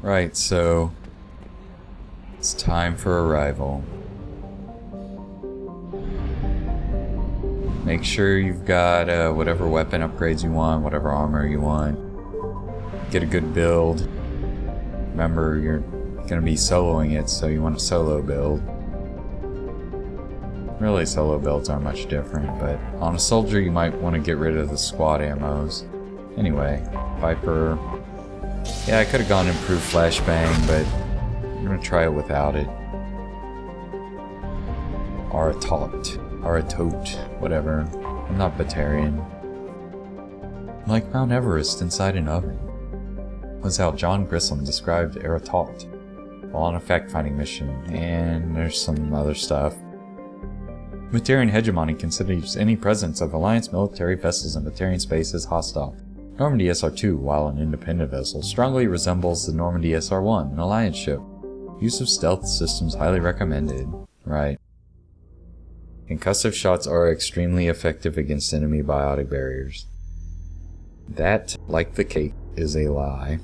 Right, so it's time for arrival. Make sure you've got whatever weapon upgrades you want, whatever armor you want. Get a good build. Remember, you're going to be soloing it, so you want a solo build. Really, solo builds aren't much different, but on a soldier you might want to get rid of the squad ammos. Anyway, Viper. Yeah, I could have gone improved Flashbang, but I'm going to try it without it. Aratoht, whatever. I'm not Batarian. I'm like Mount Everest inside an oven. Was how John Grissom described Aratoht while on a fact-finding mission, and there's some other stuff. Batarian hegemony considers any presence of Alliance military vessels in Batarian space as hostile. Normandy SR-2, while an independent vessel, strongly resembles the Normandy SR-1, an Alliance ship. Use of stealth systems highly recommended. Right. Concussive shots are extremely effective against enemy biotic barriers. That, like the cake, is a lie.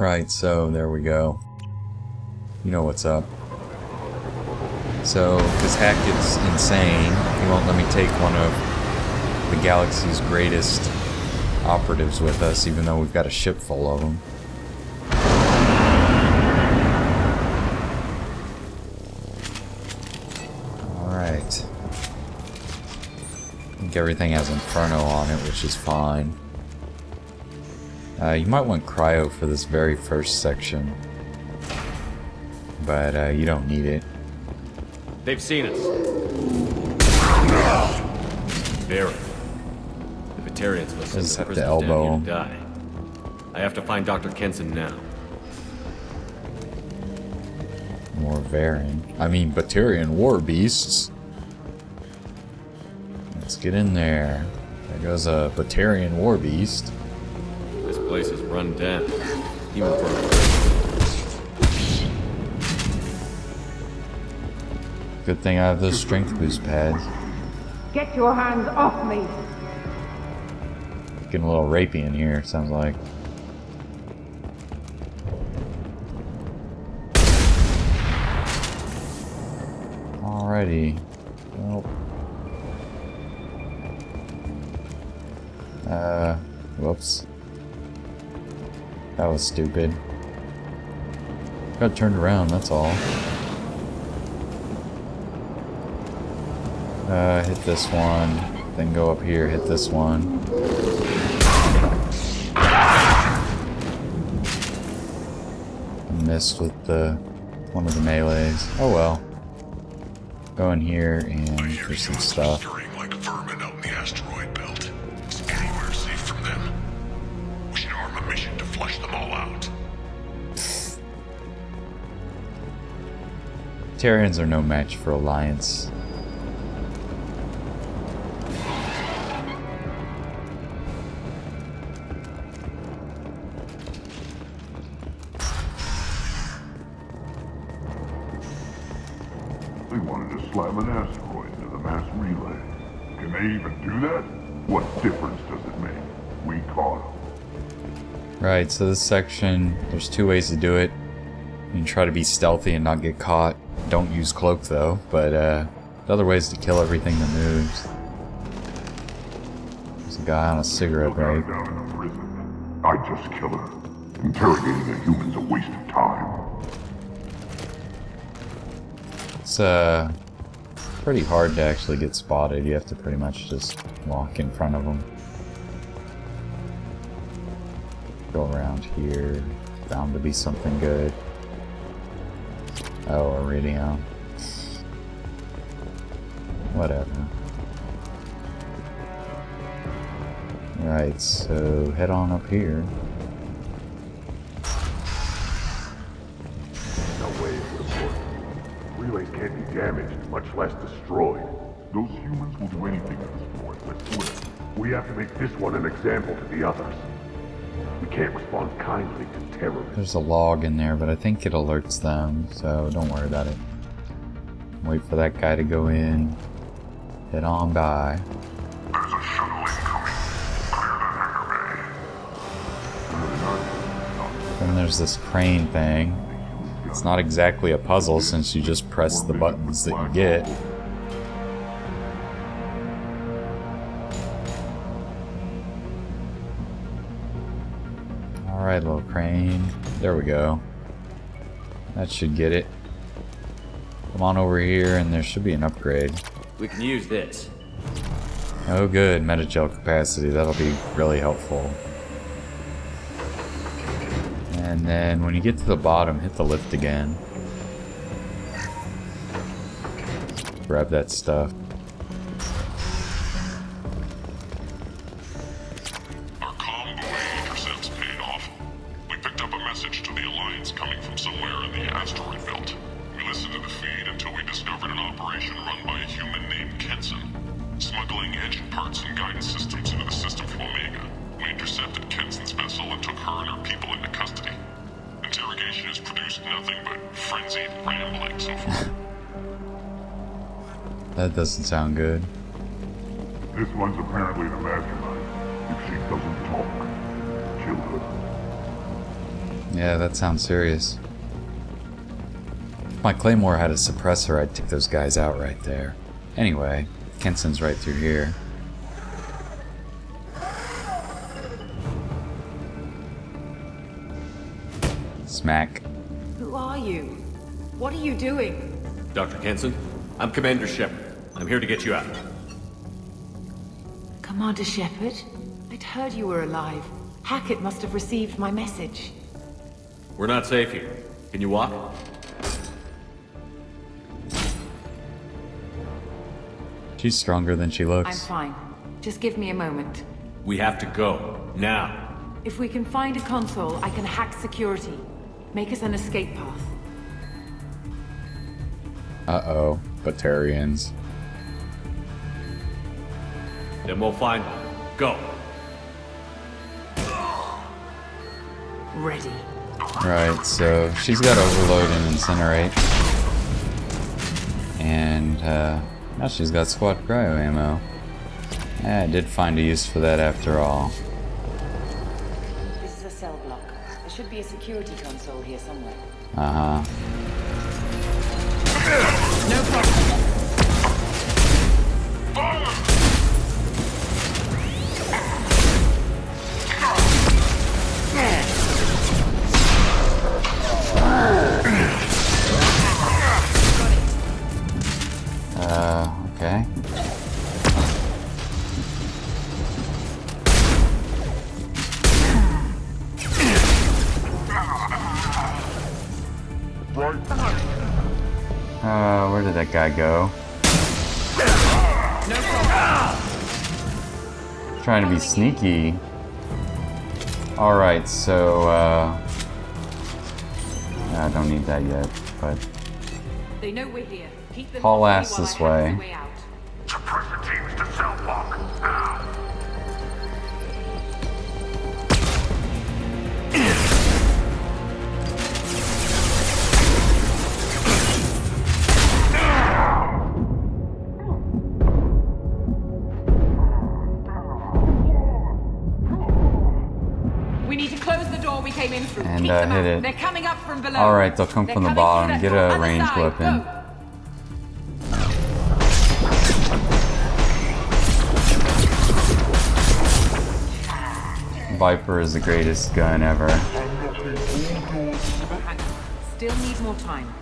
Right, so there we go. You know what's up. So, this hack is insane. He won't let me take one of the galaxy's greatest operatives with us, even though we've got a ship full of them. Alright. I think everything has Inferno on it, which is fine. You might want Cryo for this very first section. But you don't need it. They've seen us. Very. The Batarians must Just send have the to prisoners elbow down here to die. I have to find Dr. Kenson now. More Batarian war beasts. Let's get in there. There goes a Batarian war beast. This place is run down, even for a... Good thing I have those strength boost pads. Get your hands off me! Getting a little rapey in here, sounds like. Alrighty. Well. Whoops. That was stupid. Got turned around, that's all. Hit this one, then go up here, hit this one. Missed with one of the melees. Oh well. Go in here and do some stuff. Like vermin out in the asteroid belt. Any mercy from them. We should arm a mission to flush them all out. Terrans are no match for Alliance. They wanted to slam an asteroid into the mass relay. Can they even do that? What difference does it make? We caught them. Right, so this section, there's two ways to do it. You can try to be stealthy and not get caught. Don't use Cloak though, but the other way is to kill everything that moves. There's a guy on a cigarette break. Down in a prison. I just kill her. Interrogating a human's a waste of time. It's pretty hard to actually get spotted. You have to pretty much just walk in front of them. Go around here. Bound to be something good. Oh, Iridium. Whatever. Right, so head on up here. No way it would have worked. Relays can't be damaged, much less destroyed. Those humans will do anything at this point, let's do it. We have to make this one an example to the others. We can't respond kindly to terrorists. There's a log in there, but I think it alerts them, so don't worry about it. Wait for that guy to go in. Head on by. There's a shuttle incoming. Clear the Hangar Bay. Then there's this crane thing. It's not exactly a puzzle since you just press the buttons that you get. Alright, little crane. There we go. That should get it. Come on over here and there should be an upgrade. We can use this. Oh good, metagel capacity. That'll be really helpful. And then when you get to the bottom, hit the lift again. Grab that stuff. Our combo intercepts paid off. We picked up a message to the Alliance coming from somewhere in the asteroid belt. We listened to the feed until we discovered an operation run by a human named Kenson, smuggling engine parts and guidance systems into the system from Omega. We intercepted Kenson's vessel and took her and her people into custody. Interrogation has produced nothing but frenzied rambling so far. That doesn't sound good. This one's apparently the mastermind. If she doesn't talk, kill her. Yeah, that sounds serious. If my Claymore had a suppressor, I'd take those guys out right there. Anyway, Kenson's right through here. Smack. Who are you? What are you doing? Dr. Kenson, I'm Commander Shepard. I'm here to get you out. Commander Shepard? I'd heard you were alive. Hackett must have received my message. We're not safe here. Can you walk? She's stronger than she I'm looks. fine. Just give me a moment. We have to go. Now. If we can find a console, I can hack security. Make us an escape path. Uh-oh. Batarians. Then we'll find one. Go. Ready. Right, so she's got Overload and Incinerate. And, now she's got Squad Cryo ammo. Yeah, I did find a use for that after all. This is a cell block. There should be a security console here somewhere. Uh-huh. No problem. Okay. Where did that guy go? No problem. Trying to be sneaky. Alright, so, I don't need that yet, but They know we're here. Keep them haul off me ass while this I hack way. the way out. Suppress the teams to cell block. Now. We need to close the door we came in through. And, Keep them hit out. it. They're coming up from below. Alright, they'll come They're from the coming bottom. through Get that a door. ranged Other side. weapon. Go. Viper is the greatest gun ever. Hang on. Still need more time.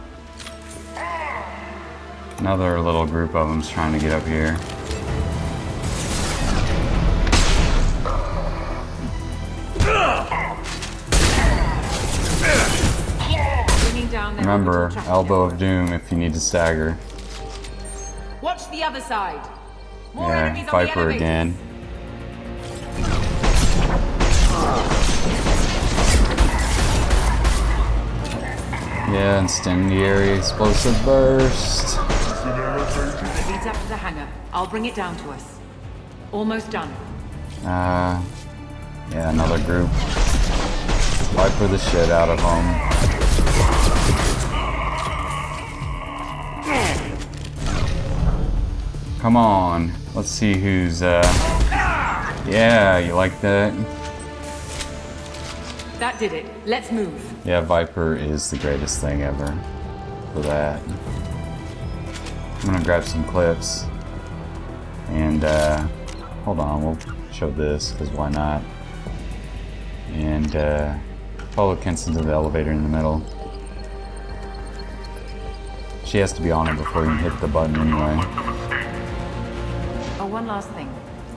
Another little group of them's trying to get up here. Bringing down their Remember, orbital tracking elbow of network. doom if you need to stagger. Watch the other side. More Yeah, enemies on the Viper elevators. again. Yeah, incendiary explosive burst. It leads up to the hangar. I'll bring it down to us. Almost done. Yeah, another group. Viper the shit out of them. Come on. Let's see who's, Yeah, you like that? That did it. Let's move. Yeah, Viper is the greatest thing ever for that. I'm gonna grab some clips. And, hold on, we'll show this, because why not? And, follow Kenson to the elevator in the middle. She has to be on it before you can hit the button anyway. Oh, one last thing.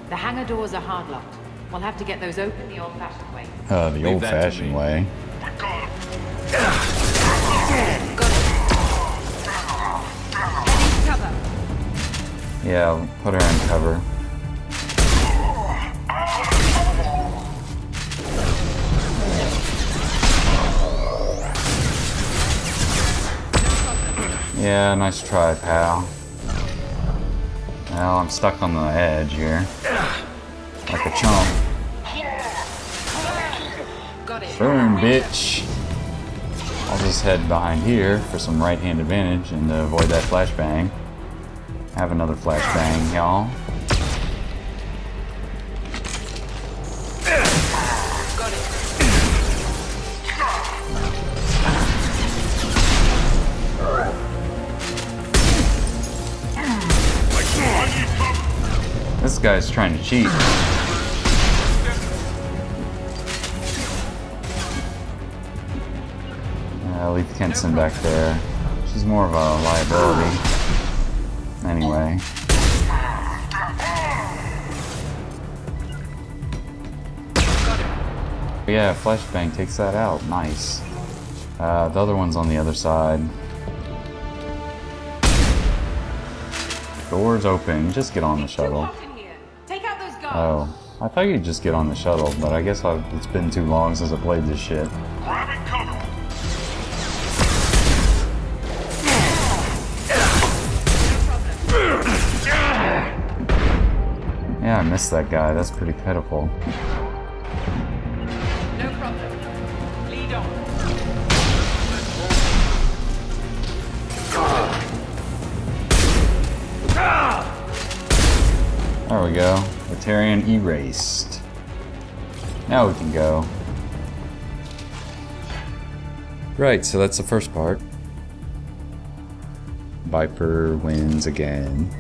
The hangar doors are hard locked. We'll have to get those open the old-fashioned way. The old-fashioned way. Got it. Heading to cover. Yeah, I'll put her in cover. Yeah, nice try, pal. Well, I'm stuck on the edge here. Like a chump. Got it. Burn, bitch! I'll just head behind here for some right-hand advantage and to avoid that flashbang. Have another flashbang, y'all. Got it. This guy's trying to cheat. Leave Kenson back there. She's more of a liability. Anyway. Yeah, flashbang takes that out. Nice. The other one's on the other side. Doors open. Just get on the shuttle. Take out those guards. Oh, I thought you'd just get on the shuttle, but I guess it's been too long since I played this shit. Grabbing cover. Yeah, I missed that guy. That's pretty pitiful. No problem. Lead on. There we go. Batarian erased. Now we can go. Right, so that's the first part. Viper wins again.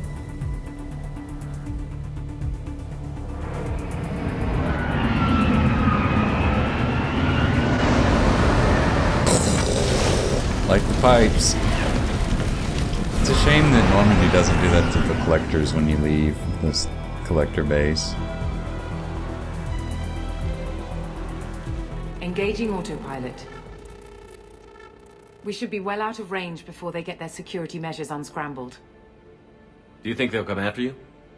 Like the pipes. It's a shame that Normandy doesn't do that to the collectors when you leave this collector base. Engaging autopilot. We should be well out of range before they get their security measures unscrambled. Do you think they'll come after you?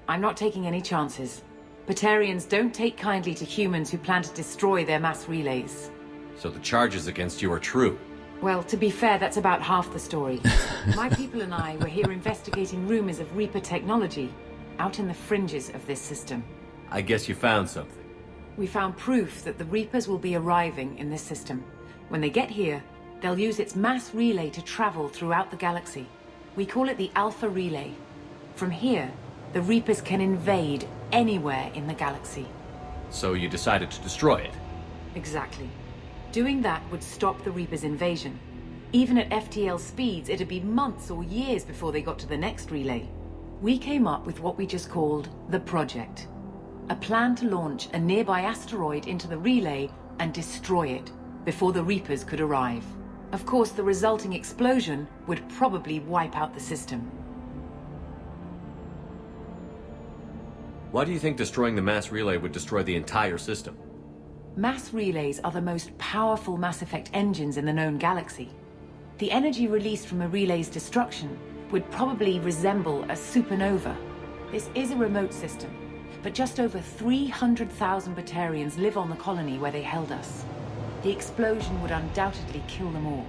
I'm not taking any chances. Batarians don't take kindly to humans who plan to destroy their mass relays. So the charges against you are true. Well, to be fair, that's about half the story. My people and I were here investigating rumors of Reaper technology out in the fringes of this system. I guess you found something. We found proof that the Reapers will be arriving in this system. When they get here, they'll use its mass relay to travel throughout the galaxy. We call it the Alpha Relay. From here, the Reapers can invade anywhere in the galaxy. So you decided to destroy it? Exactly. Doing that would stop the Reapers' invasion. Even at FTL speeds, it'd be months or years before they got to the next relay. We came up with what we just called the Project. A plan to launch a nearby asteroid into the relay and destroy it before the Reapers could arrive. Of course, the resulting explosion would probably wipe out the system. Why do you think destroying the mass relay would destroy the entire system? Mass relays are the most powerful Mass Effect engines in the known galaxy. The energy released from a relay's destruction would probably resemble a supernova. This is a remote system, but just over 300,000 Batarians live on the colony where they held us. The explosion would undoubtedly kill them all.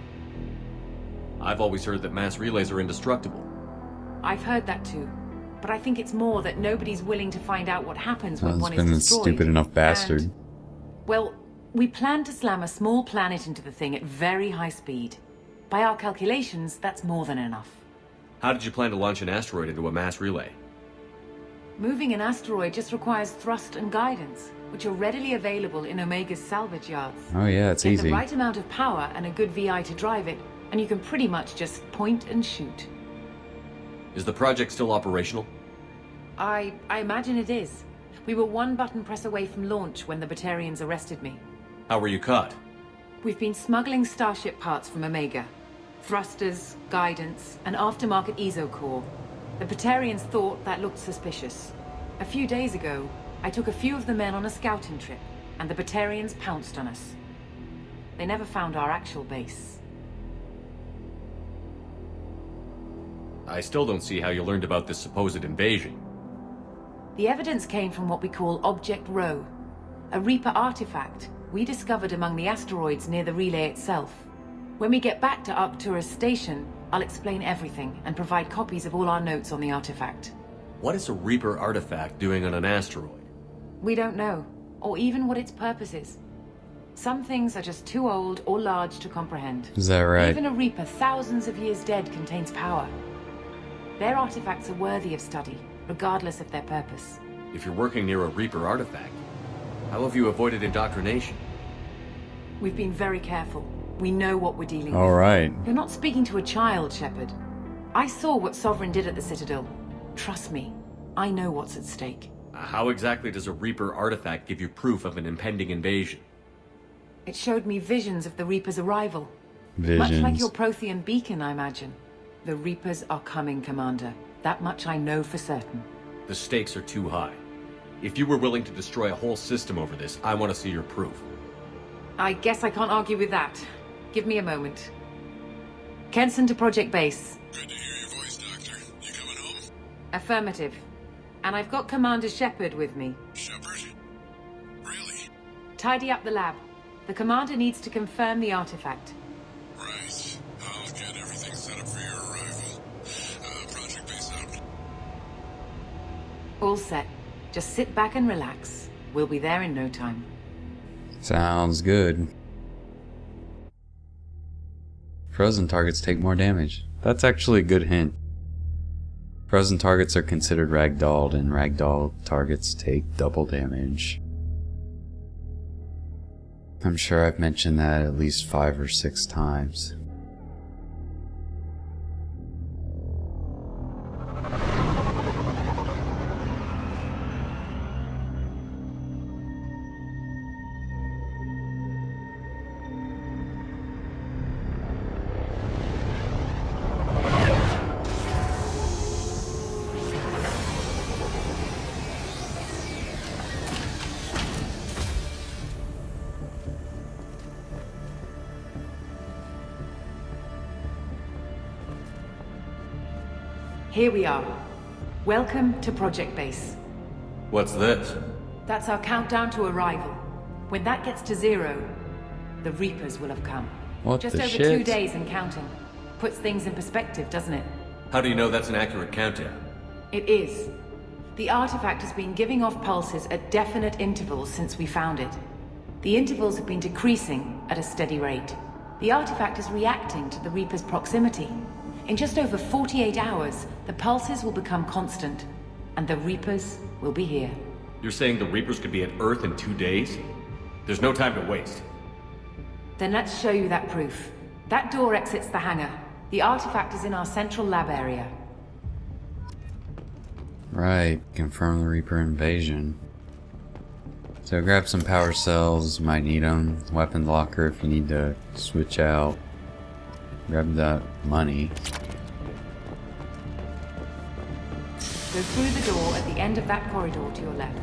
I've always heard that mass relays are indestructible. I've heard that too, but I think it's more that nobody's willing to find out what happens when one It's is been a destroyed. stupid enough bastard. And, well, we plan to slam a small planet into the thing at very high speed. By our calculations, that's more than enough. How did you plan to launch an asteroid into a mass relay? Moving an asteroid just requires thrust and guidance, which are readily available in Omega's salvage yards. Oh yeah, it's Get easy. the right amount of power and a good VI to drive it, and you can pretty much just point and shoot. Is the project still operational? I imagine it is. We were one button press away from launch when the Batarians arrested me. How were you caught? We've been smuggling Starship parts from Omega. Thrusters, guidance, and aftermarket ESO core. The Batarians thought that looked suspicious. A few days ago, I took a few of the men on a scouting trip, and the Batarians pounced on us. They never found our actual base. I still don't see how you learned about this supposed invasion. The evidence came from what we call Object Rho, a Reaper artifact we discovered among the asteroids near the relay itself. When we get back to Arcturus Station, I'll explain everything and provide copies of all our notes on the artifact. What is a Reaper artifact doing on an asteroid? We don't know, or even what its purpose is. Some things are just too old or large to comprehend. Is that right? Even a Reaper thousands of years dead contains power. Their artifacts are worthy of study, regardless of their purpose. If you're working near a Reaper artifact, how have you avoided indoctrination? We've been very careful. We know what we're dealing All with. right. You're not speaking to a child, Shepard. I saw what Sovereign did at the Citadel. Trust me, I know what's at stake. How exactly does a Reaper artifact give you proof of an impending invasion? It showed me visions of the Reaper's arrival. Much like Visions. your Prothean beacon, I imagine. The Reapers are coming, Commander. That much I know for certain. The stakes are too high. If you were willing to destroy a whole system over this, I want to see your proof. I guess I can't argue with that. Give me a moment. Kenson to Project Base. Good to hear your voice, Doctor. You coming home? Affirmative. And I've got Commander Shepard with me. Shepard? Really? Tidy up the lab. The Commander needs to confirm the artifact. Right. I'll get everything set up for your arrival. Project Base out. All set. Just sit back and relax. We'll be there in no time. Sounds good. Frozen targets take more damage. That's actually a good hint. Frozen targets are considered ragdolled, and ragdoll targets take double damage. I'm sure I've mentioned that at least 5 or 6 times. Here we are. Welcome to Project Base. What's this? That's our countdown to arrival. When that gets to 0, the Reapers will have come. What Just the over shit? 2 days and counting. Puts things in perspective, doesn't it? How do you know that's an accurate countdown? It is. The artifact has been giving off pulses at definite intervals since we found it. The intervals have been decreasing at a steady rate. The artifact is reacting to the Reaper's proximity. In just over 48 hours, the pulses will become constant, and the Reapers will be here. You're saying the Reapers could be at Earth in 2 days? There's no time to waste. Then let's show you that proof. That door exits the hangar. The artifact is in our central lab area. Right, confirm the Reaper invasion. So grab some power cells, might need them. Weapon locker if you need to switch out. Grab that money. Go through the door at the end of that corridor to your left.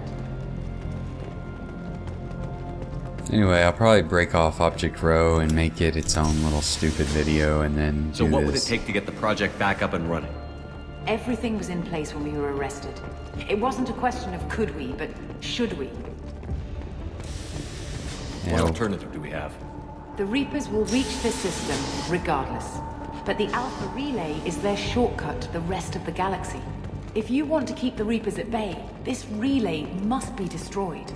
Anyway, I'll probably break off Object Row and make it its own little stupid video and then So do what would it this. take to get the project back up and running? Everything was in place when we were arrested. It wasn't a question of could we, but should we. What Yeah, alternative do we have? The Reapers will reach this system regardless. But the Alpha Relay is their shortcut to the rest of the galaxy. If you want to keep the Reapers at bay, this relay must be destroyed.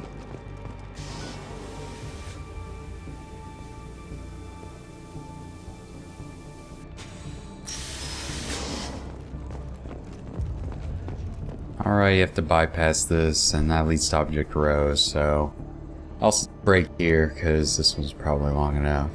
Alright, you have to bypass this, and that leads to object row, so I'll break here, because this was probably long enough.